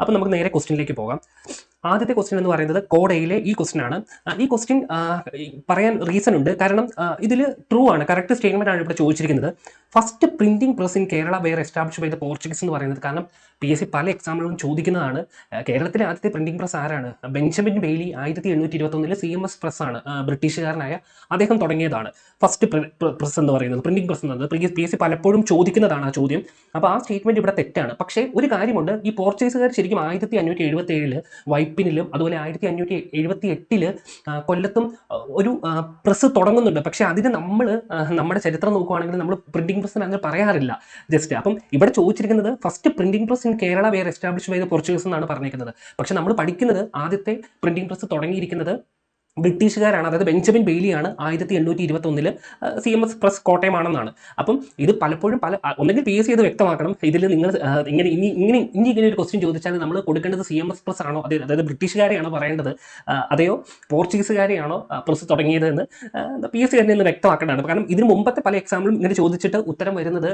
അപ്പോൾ നമുക്ക് നേരെ ക്വസ്റ്റ്യനിലേക്ക് പോകാം. ആദ്യത്തെ ക്വസ്റ്റ്യൻ എന്ന് പറയുന്നത് കോഡ് എയിലെ ഈ ക്വസ്റ്റ്യൻ ആണ്. ഈ ക്വസ്റ്റ്യൻ പറയാൻ റീസൺ ഉണ്ട്. കാരണം ഇതിൽ ട്രൂ ആണ്, കറക്റ്റ് സ്റ്റേറ്റ്മെന്റ് ആണ് ഇവിടെ ചോദിച്ചിരിക്കുന്നത്. First printing press in Kerala were establish by the Portuguese എന്ന് പറയുന്നത്. കാരണം PSC പല എക്സാമ്പിളും ചോദിക്കുന്നതാണ്. കേരളത്തിലെ ആദ്യത്തെ പ്രിന്റിംഗ് പ്രസ് ആരാണ്? ബെഞ്ചമിൻ ബെയ്ലി 1871 CMS പ്രസ് ആണ്, ബ്രിട്ടീഷുകാരനായ അദ്ദേഹം തുടങ്ങിയതാണ് ഫസ്റ്റ് പ്രസ് എന്ന് പറയുന്നത്, പ്രിന്റിംഗ് പ്രസ് എന്നത്. PSC പലപ്പോഴും ചോദിക്കുന്നതാണ് ആ ചോദ്യം. അപ്പോൾ ആ സ്റ്റേറ്റ്മെന്റ് ഇവിടെ തെറ്റാണ്. പക്ഷേ ഒരു കാര്യമുണ്ട്, ഈ പോർച്ചുഗീസുകാർ ശരിക്കും 1577 വൈപ്പിനിലും അതുപോലെ 1578 കൊല്ലത്തും ഒരു പ്രസ് തുടങ്ങുന്നുണ്ട്. പക്ഷെ അതിന് നമ്മൾ നമ്മുടെ ചരിത്രം നോക്കുകയാണെങ്കിൽ നമ്മൾ പ്രിന്റിംഗ് പ്രസ്സിന് അങ്ങനെ പറയാറില്ല ജസ്റ്റ്. അപ്പം ഇവിടെ ചോദിച്ചിരിക്കുന്നത് first printing press in Kerala were establish by the Portuguese എന്നാണ് പറഞ്ഞിരിക്കുന്നത്. പക്ഷെ നമ്മൾ പഠിക്കുന്നത് ആദ്യത്തെ പ്രിന്റിംഗ് പ്രസ് തുടങ്ങിയിരിക്കുന്നത് ബ്രിട്ടീഷുകാരാണ്, അതായത് ബെഞ്ചമിൻ ബെയ്ലിയാണ് 1821 CMS പ്രസ് കോട്ടയമാണെന്നാണ്. അപ്പം ഇത് പലപ്പോഴും ഒന്നെങ്കിൽ PSC ഇത് വ്യക്തമാക്കണം. ഇതിൽ നിങ്ങൾ ഇങ്ങനെ ഒരു ക്വസ്റ്റ്യൻ ചോദിച്ചാൽ നമ്മൾ കൊടുക്കേണ്ടത് CMS പ്രസ് ആണോ, അതായത് ബ്രിട്ടീഷുകാരെയാണോ പറയേണ്ടത്, അതെയോ പോർച്ചുഗീസുകാരെയാണോ പ്രസ് തുടങ്ങിയത് എന്ന് PSC തന്നെ ഇന്ന് വ്യക്തമാക്കേണ്ടതാണ്. കാരണം ഇതിന് മുമ്പത്തെ പല എക്സാമ്പിളും ഇങ്ങനെ ചോദിച്ചിട്ട് ഉത്തരം വരുന്നത്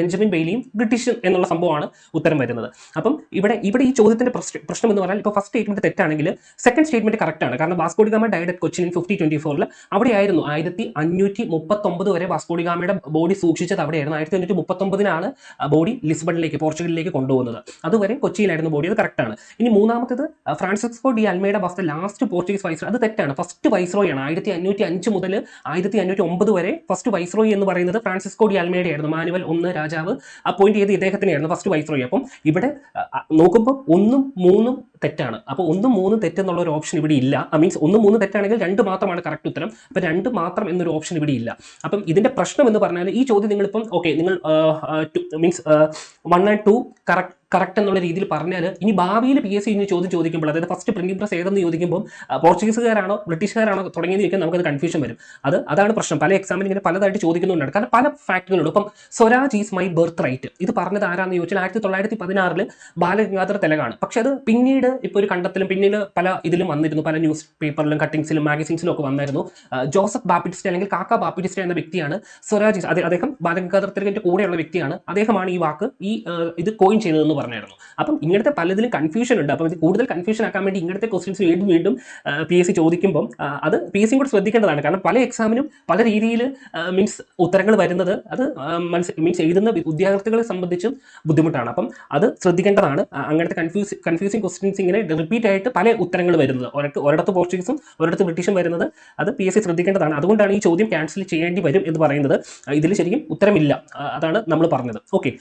ബെഞ്ചമിൻ ബെയ്ലിയും ബ്രിട്ടീഷ് എന്നുള്ള സംഭവമാണ് ഉത്തരം വരുന്നത്. അപ്പം ഇവിടെ ഈ ചോദ്യത്തിന്റെ പ്രശ്നം എന്ന് പറഞ്ഞാൽ ഇപ്പോൾ ഫസ്റ്റ് സ്റ്റേറ്റ്മെന്റ് തെറ്റാണെങ്കിൽ സെക്കൻഡ് സ്റ്റേറ്റ്മെന്റ് കറക്റ്റ് ആണ്. കാരണം വാസ്കോ ഡി ഗാമ കൊച്ചിൻ 1524 അവിടെയായിരുന്നു. 1539 വരെ വാസ്കോ ഡി ഗാമയുടെ ബോഡി സൂക്ഷിച്ചത് അവിടെയായിരുന്നു. 1539 ബോഡി ലിസ്ബണിലേക്ക്, പോർച്ചുഗലിലേക്ക് കൊണ്ടുപോകുന്നത്. അതുവരെ കൊച്ചിയിലായിരുന്നു ബോഡി, അത് കറക്റ്റാണ്. ഇനി മൂന്നാമത്തേത് Francisco de Almeida was the last Portuguese viceroy, അത് തെറ്റാണ്. ഫസ്റ്റ് വൈസ്രോയ് ആണ്. 1505 മുതൽ 1509 വരെ ഫസ്റ്റ് വൈസ്രോയ് എന്ന് പറയുന്നത് ഫ്രാൻസിസ്കോ ഡി അൽമേഡയായിരുന്നു. മാനുവൽ I രാജാവ് അപ്പോയിന്റ് ചെയ്ത് ഇദ്ദേഹത്തിനെയായിരുന്നു ഫസ്റ്റ് വൈസ്രോയ്. അപ്പം ഇവിടെ നോക്കുമ്പോൾ 1ഉം 3ഉം തെറ്റാണ്. അപ്പോൾ 1ഉം 3ഉം തെറ്റെന്നുള്ള ഒരു ഓപ്ഷൻ ഇവിടെ ഇല്ല. മീൻസ് 1ഉം 3ഉം തെറ്റാണെങ്കിൽ 2 മാത്രമാണ് കറക്റ്റ് ഉത്തരം. അപ്പോൾ 2 മാത്രം എന്നൊരു ഓപ്ഷൻ ഇവിടെ ഇല്ല. അപ്പം ഇതിന്റെ പ്രശ്നം എന്ന് പറഞ്ഞാൽ ഈ ചോദ്യം നിങ്ങളിപ്പം നിങ്ങൾ മീൻസ് 1 and 2 കറക്റ്റ് എന്നുള്ള രീതിയിൽ പറഞ്ഞാൽ ഇനി ഭാവിയിൽ PSC ഇനി ചോദ്യം ചോദിക്കുമ്പോൾ, അതായത് ഫസ്റ്റ് പ്രിന്റിംഗ് പ്രസ് ഏതെന്ന് ചോദിക്കുമ്പോൾ പോർച്ചുഗീസുകാരാണോ ബ്രിട്ടീഷുകാരാണോ തുടങ്ങിയെന്ന് ചോദിക്കാൻ നമുക്കത് കൺഫ്യൂഷൻ വരും. അതാണ് പ്രശ്നം. പല എക്സാമിന് ഇങ്ങനെ പലതായിട്ട് ചോദിക്കുന്നുണ്ട്. കാരണം പല ഫാക്ടുകളുണ്ട്. ഇപ്പം Swaraj is my birthright ഇത് പറഞ്ഞത് ആരാന്ന് ചോദിച്ചാൽ 1916 ബാലഗംഗാധര തിലകാണ്. പക്ഷെ അത് പിന്നീട് ഇപ്പോൾ ഒരു കണ്ടെത്തലും പിന്നീട് പല ഇതിലും വന്നിരുന്നു, പല ന്യൂസ് പേപ്പറിലും കട്ടിങ്സിലും മാഗസീൻസിലും ഒക്കെ വന്നായിരുന്നു. ജോസഫ് ബാപ്പിറ്റിസ്റ്റ് അല്ലെങ്കിൽ കാക്ക ബാപ്പിറ്റിസ്റ്റ് എന്ന വ്യക്തിയാണ് സ്വരാജ്, അദ്ദേഹം ബാലഗംഗാധര തിലകിന്റെ കൂടെയുള്ള വ്യക്തിയാണ്. അദ്ദേഹമാണ് ഈ വാക്ക് ഇത് കോയിൻ ചെയ്തതെന്ന് പറഞ്ഞായിരുന്നു. അപ്പം ഇങ്ങനത്തെ പലതിലും കൺഫ്യൂഷൻ ഉണ്ട്. അപ്പം ഇത് കൂടുതൽ കൺഫ്യൂഷൻ ആക്കാൻ വേണ്ടി ഇങ്ങനത്തെ ക്വസ്റ്റ്യൻസ് വീണ്ടും PSC ചോദിക്കുമ്പോൾ അത് PSC കൂടെ ശ്രദ്ധിക്കേണ്ടതാണ്. കാരണം പല എക്സാമിനും പല രീതിയിൽ മീൻസ് ഉത്തരങ്ങൾ വരുന്നത് അത് മീൻസ് എഴുതുന്ന വിദ്യാർത്ഥികളെ സംബന്ധിച്ചും ബുദ്ധിമുട്ടാണ്. അപ്പം അത് ശ്രദ്ധിക്കേണ്ടതാണ്. അങ്ങനത്തെ കൺഫ്യൂസിങ് ക്വസ്റ്റ്യൻസ് ഇങ്ങനെ റിപ്പീറ്റ് ആയിട്ട് പല ഉത്തരങ്ങൾ വരുന്നത്, ഒരിടത്ത് പോർച്ചുഗീസും ഒരിടത്ത് ബ്രിട്ടീഷും വരുന്നത് അത് PSC ശ്രദ്ധിക്കേണ്ടതാണ്. അതുകൊണ്ടാണ് ഈ ചോദ്യം ക്യാൻസൽ ചെയ്യേണ്ടി വരും എന്ന് പറയുന്നത്. ഇതിൽ ശരിക്കും ഉത്തരമില്ല, അതാണ് നമ്മൾ പറഞ്ഞത്. ഓക്കെ.